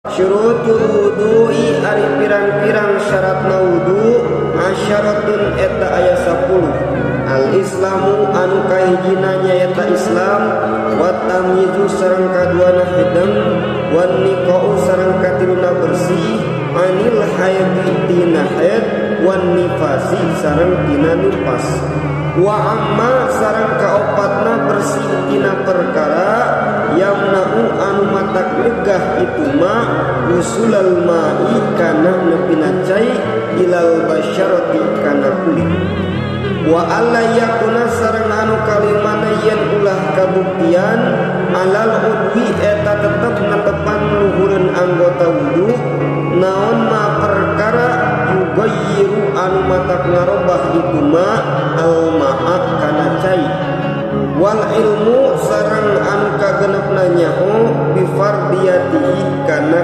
Syurutul wudu'i ari pirang-pirang syaratna wudu asyaratun eta aya 10. Al islamu anu kahijina nyaeta Islam, wa tamyizu sareng kaduana hideng, wan niqa'u sareng katiluna bersih, anil haidi tina haid, wan nifasi sareng tina nifas. Wa amma sareng kaopatna bersih tina perkara yamna'u anu matak legah itu ma usulal ma'i kana nepina cai ilal basyarati kana kulit. Wa alla yakuna sareng anu kalimana yen ulah kabuktian alal udwi eta tetep netepan luhureun anggota wudu naon ma perkara yughayyiru anu matak ngarobah itu ma al ma'a kana cai. Wal ilmu sareng anu kagenepna nyaho bi fardiyatihi kana